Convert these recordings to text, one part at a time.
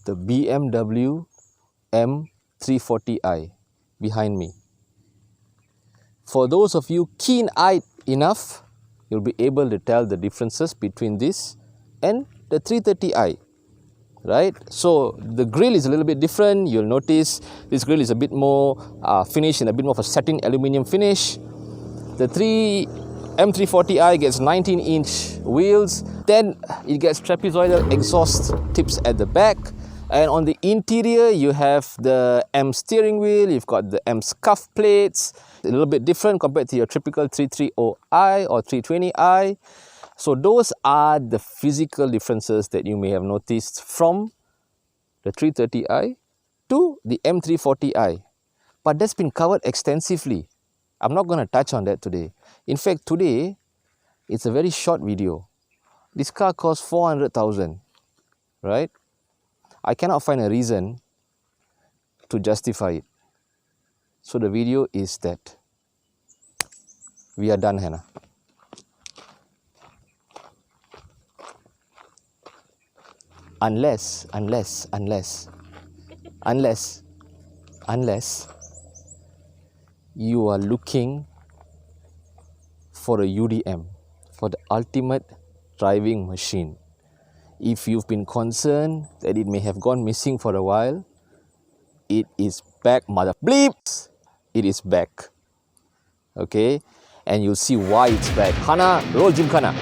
the BMW M340i behind me. For those of you keen-eyed enough, you'll be able to tell the differences between this and the 330i. Right? So the grill is a little bit different. You'll notice this grill is a bit more finished in a bit more of a satin aluminium finish. The M340i gets 19-inch wheels. Then it gets trapezoidal exhaust tips at the back. And on the interior, you have the M steering wheel. You've got the M scuff plates. A little bit different compared to your typical 330i or 320i. So those are the physical differences that you may have noticed from the 330i to the M340i. But that's been covered extensively. I'm not going to touch on that today. In fact, today, it's a very short video. This car costs 400,000, right? I cannot find a reason to justify it. So the video is that. We are done, Hannah. Unless you are looking for a UDM, for the ultimate driving machine. If you've been concerned that it may have gone missing for a while, it is back, mother bleeps. It is back. Okay? And you'll see why it's back. Hana, roll Gymkhana.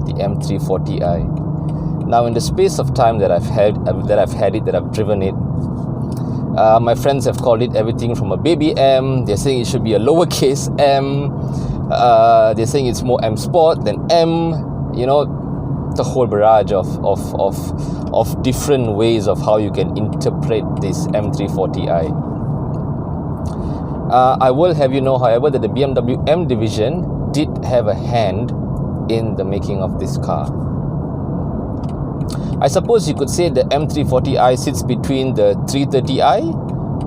The M340i. Now, in the space of time that I've driven it, my friends have called it everything from a baby M. They're saying it should be a lowercase m. They're saying it's more M Sport than M. You know, the whole barrage of different ways of how you can interpret this M340i. I will have you know, however, that the BMW M division did have a hand in the making of this car. I suppose you could say the M340i sits between the 330i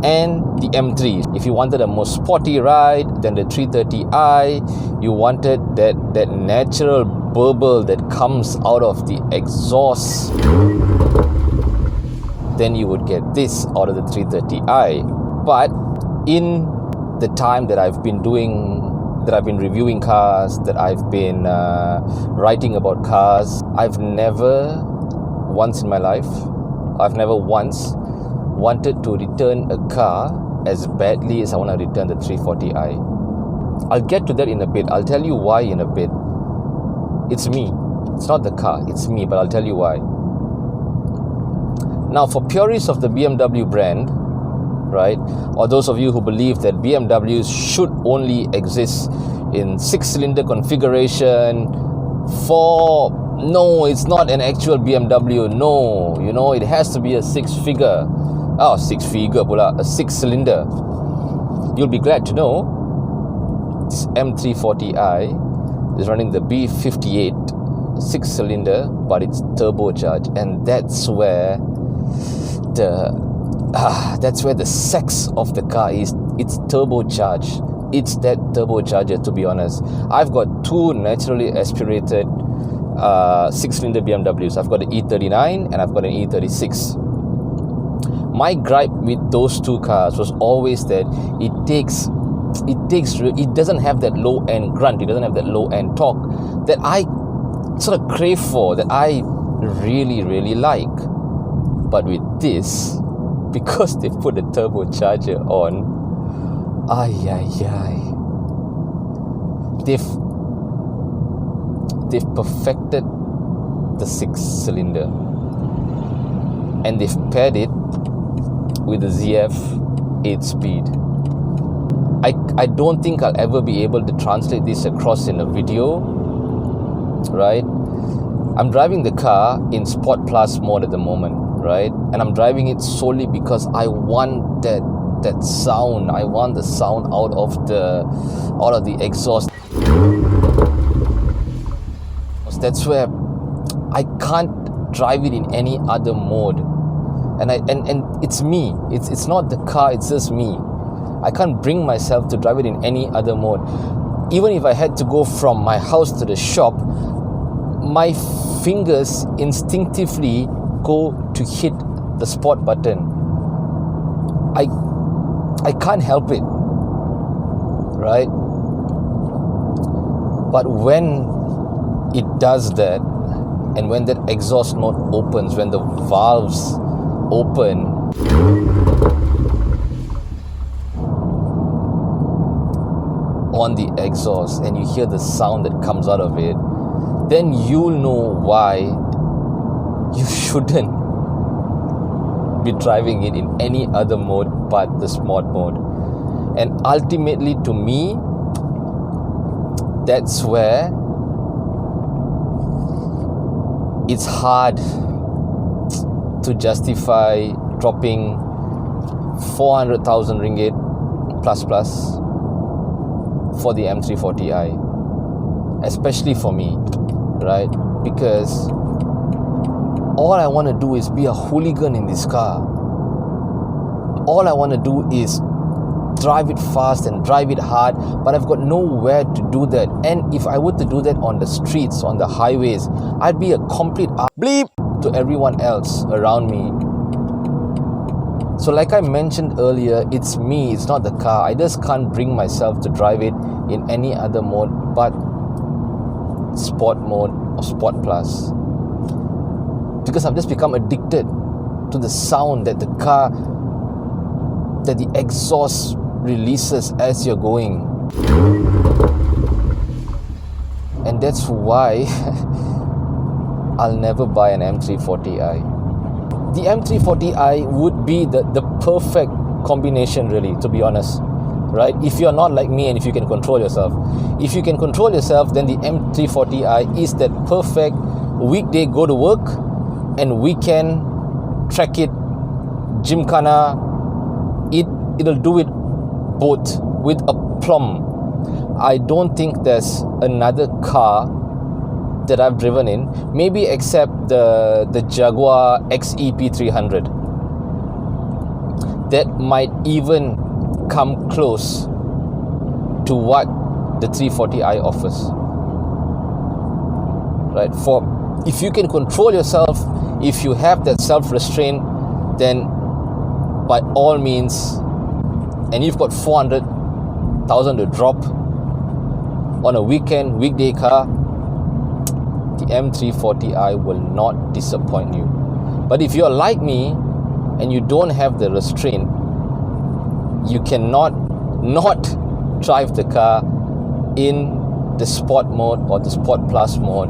and the M3. If you wanted a more sporty ride than the 330i, you wanted that natural burble that comes out of the exhaust, then you would get this out of the 330i. But in the time that I've been reviewing cars, that I've been writing about cars, I've never once wanted to return a car as badly as I want to return the 340i. I'll get to that in a bit. I'll tell you why in a bit. It's me. It's not the car. It's me, but I'll tell you why. Now, for purists of the BMW brand, right, or those of you who believe that BMWs should only exist in 6-cylinder configuration, no, it's not an actual BMW. No, you know, it has to be a 6-cylinder. You'll be glad to know this M340i is running the B58 6-cylinder, but it's turbocharged, and that's where the sex of the car is. It's turbocharged. It's that turbocharger, to be honest. I've got two naturally aspirated 6-cylinder BMWs. I've got an E39 and I've got an E36. My gripe with those two cars was always that it doesn't have that low end grunt, it doesn't have that low end torque that I sort of crave for, that I really, really like. But with this, because they put the turbocharger on, they've perfected the 6-cylinder, and they've paired it with the ZF 8-speed. I don't think I'll ever be able to translate this across in a video, right? I'm driving the car in Sport Plus mode at the moment, right? And I'm driving it solely because I want that sound. I want the sound out of the exhaust. That's where I can't drive it in any other mode. And it's me. It's not the car, it's just me. I can't bring myself to drive it in any other mode. Even if I had to go from my house to the shop, my fingers instinctively go to hit the sport button. I can't help it, right? But when it does that, and when that exhaust note opens, when the valves open, on the exhaust, and you hear the sound that comes out of it, then you'll know why you shouldn't be driving it in any other mode but the sport mode. And ultimately, to me, that's where it's hard to justify dropping 400,000 ringgit plus for the M340i, especially for me, right? Because all I want to do is be a hooligan in this car. All I want to do is drive it fast and drive it hard, but I've got nowhere to do that. And if I were to do that on the streets, on the highways, I'd be a complete bleep to everyone else around me. So like I mentioned earlier, it's me, it's not the car. I just can't bring myself to drive it in any other mode but sport mode or sport plus, because I've just become addicted to the sound that the car, that the exhaust releases as you're going. And that's why I'll never buy an M340i. The M340i would be the perfect combination, really, to be honest, right? If you're not like me and if you can control yourself. If you can control yourself, then the M340i is that perfect weekday go to work and weekend track it, Gymkhana, it'll do it both with aplomb. I don't think there's another car that I've driven in, maybe except the Jaguar XEP 300, that might even come close to what the 340i offers, right? For if you can control yourself, if you have that self-restraint, then by all means, and you've got 400,000 to drop on a weekday car, the M340i will not disappoint you. But if you're like me and you don't have the restraint, you cannot not drive the car in the sport mode or the sport plus mode,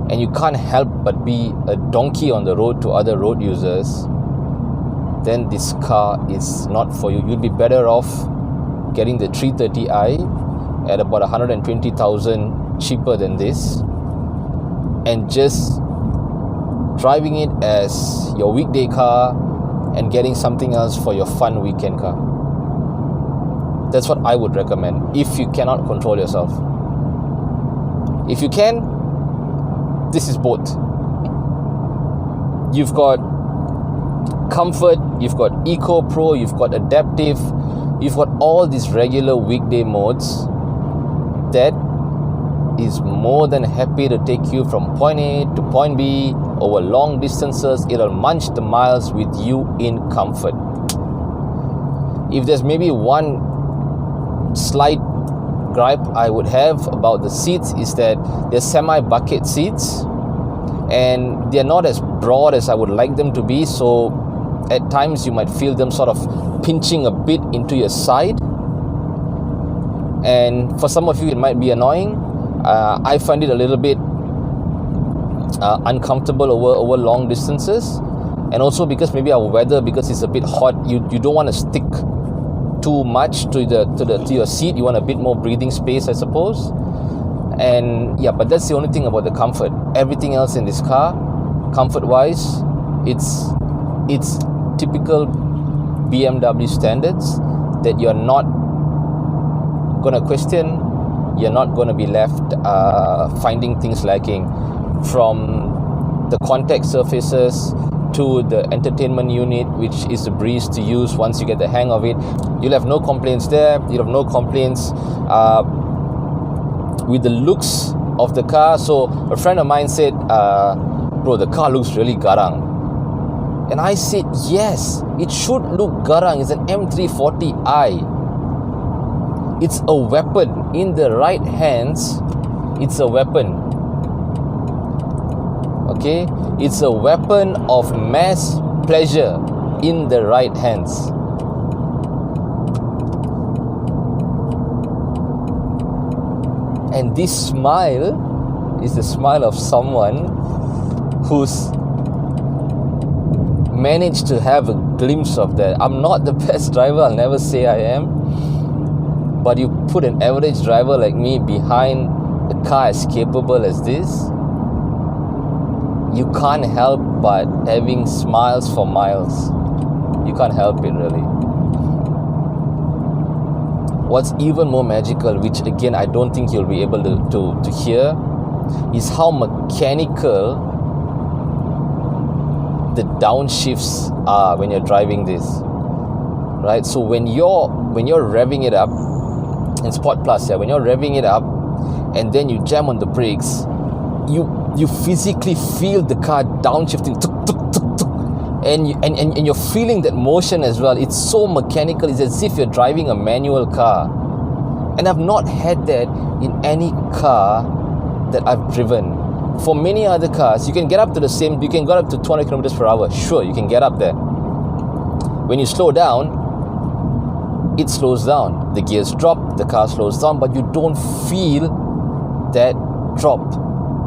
and you can't help but be a donkey on the road to other road users, then this car is not for you. You'll be better off getting the 330i at about 120,000 cheaper than this, and just driving it as your weekday car and getting something else for your fun weekend car. That's what I would recommend if you cannot control yourself. If you can, this is both. You've got comfort, you've got Eco Pro, you've got adaptive, you've got all these regular weekday modes that is more than happy to take you from point A to point B over long distances. It'll munch the miles with you in comfort. If there's maybe one slight gripe I would have about the seats, is that they're semi-bucket seats and they're not as broad as I would like them to be, so at times you might feel them sort of pinching a bit into your side, and for some of you it might be annoying. I find it a little bit uncomfortable over long distances, and also because maybe our weather, because it's a bit hot, you don't want to stick too much to your seat. You want a bit more breathing space, I suppose. And yeah, but that's the only thing about the comfort. Everything else in this car, comfort wise, it's typical BMW standards that you're not gonna question. You're not gonna be left finding things lacking, from the contact surfaces to the entertainment unit, which is a breeze to use once you get the hang of it. You'll have no complaints there. You'll have no complaints with the looks of the car. So a friend of mine said, bro, the car looks really garang. And I said, yes, it should look garang. It's an M340i. It's a weapon. In the right hands, it's a weapon. Okay? It's a weapon of mass pleasure in the right hands. And this smile is the smile of someone who's managed to have a glimpse of that. I'm not the best driver, I'll never say I am. But you put an average driver like me behind a car as capable as this, you can't help but having smiles for miles. You can't help it, really. What's even more magical, which again I don't think you'll be able to hear, is how mechanical the downshifts are when you're driving this, right? So when you're revving it up in Sport Plus, when you're revving it up and then you jam on the brakes, you physically feel the car downshifting, tuk, tuk, tuk, tuk, and you're feeling that motion as well. It's so mechanical. It's as if you're driving a manual car, and I've not had that in any car that I've driven. For many other cars, you can get up to 200 kilometers per hour. Sure, you can get up there. When you slow down, it slows down. The gears drop, the car slows down, but you don't feel that drop.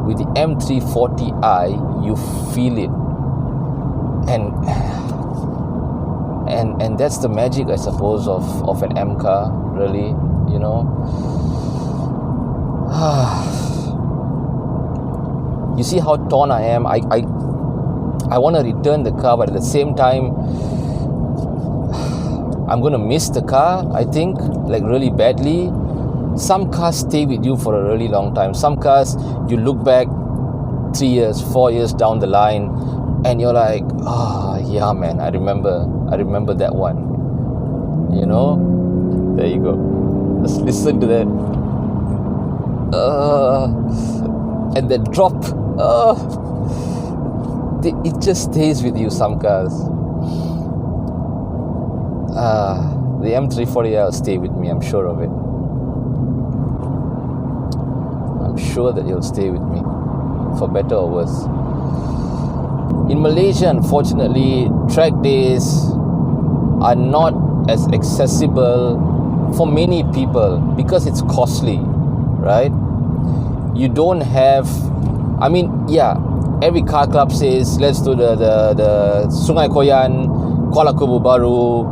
With the M340i, you feel it. And that's the magic, I suppose, of an M car, really, you know. You see how torn I am. I want to return the car, but at the same time, I'm going to miss the car, I think, like really badly. Some cars stay with you for a really long time. Some cars, you look back 3 years, 4 years down the line, and you're like, yeah, man, I remember that one. You know? There you go. Just listen to that. And that drop. It just stays with you, some cars. The M340i will stay with me, I'm sure of it. I'm sure that you'll stay with me, for better or worse. In Malaysia, unfortunately, track days are not as accessible for many people because it's costly, right? You don't have, I mean, yeah, every car club says, let's do the Sungai Koyan, Kuala Kubu Baru,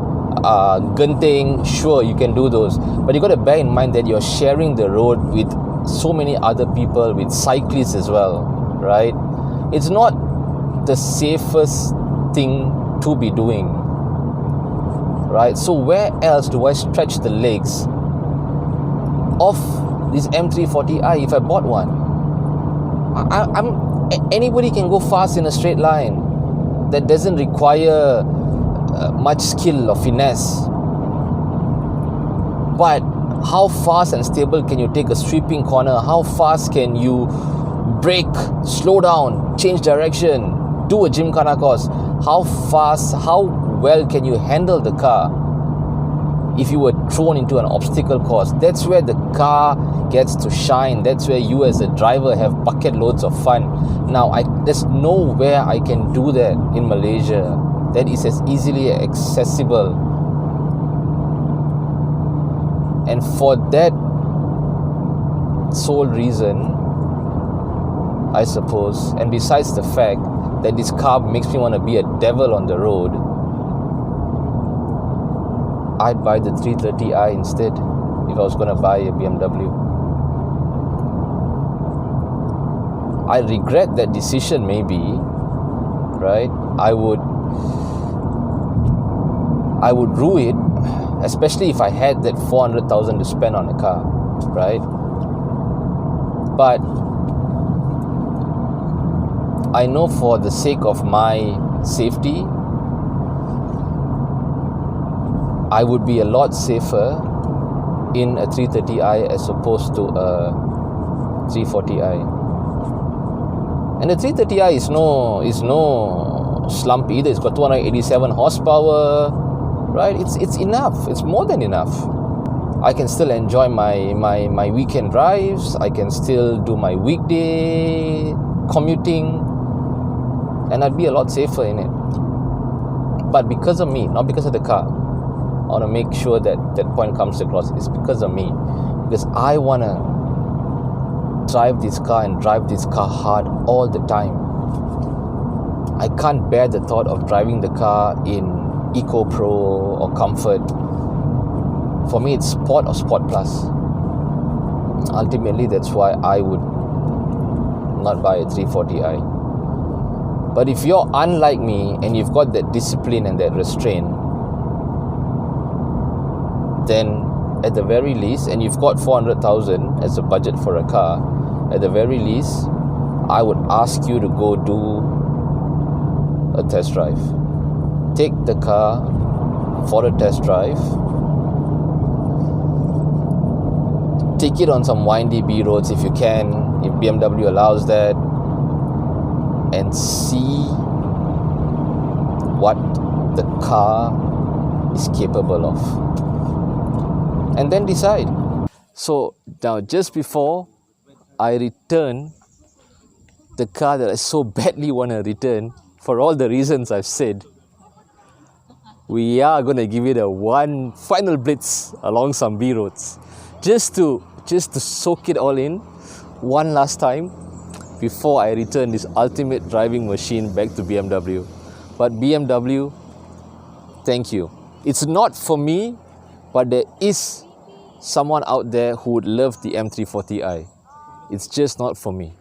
Genting. Sure, you can do those, but you got to bear in mind that you're sharing the road with so many other people, with cyclists as well, right? It's not the safest thing to be doing, right? So where else do I stretch the legs of this M340i if I bought one? Anybody can go fast in a straight line. That doesn't require much skill or finesse. But how fast and stable can you take a sweeping corner? How fast can you brake, slow down, change direction, do a Gymkhana course? How fast, how well can you handle the car if you were thrown into an obstacle course? That's where the car gets to shine. That's where you as a driver have bucket loads of fun. Now, there's nowhere I can do that in Malaysia that is as easily accessible. And for that sole reason, I suppose, and besides the fact that this car makes me want to be a devil on the road, I'd buy the 330i instead if I was going to buy a BMW. I regret that decision maybe, right? I would rue it, especially if I had that 400,000 to spend on a car, right? But I know for the sake of my safety, I would be a lot safer in a 330i as opposed to a 340i. And the 330i is no slump either. It's got 287 horsepower, right? It's enough. It's more than enough. I can still enjoy my weekend drives. I can still do my weekday commuting, and I'd be a lot safer in it. But because of me, not because of the car. I want to make sure that point comes across. It's because of me. Because I want to drive this car and drive this car hard all the time. I can't bear the thought of driving the car in Eco Pro or Comfort. For me, it's Sport or Sport Plus. Ultimately, that's why I would not buy a 340i. But if you're unlike me and you've got that discipline and that restraint, then at the very least, and you've got 400,000 as a budget for a car, at the very least, I would ask you to go do a test drive. Take the car for a test drive. Take it on some windy B roads if you can, if BMW allows that, and see what the car is capable of. And then decide. So now, just before I return the car that I so badly want to return, for all the reasons I've said, we are going to give it a one final blitz along some B roads, just to soak it all in one last time before I return this ultimate driving machine back to BMW. But BMW, thank you. It's not for me, but there is someone out there who would love the M340i. It's just not for me.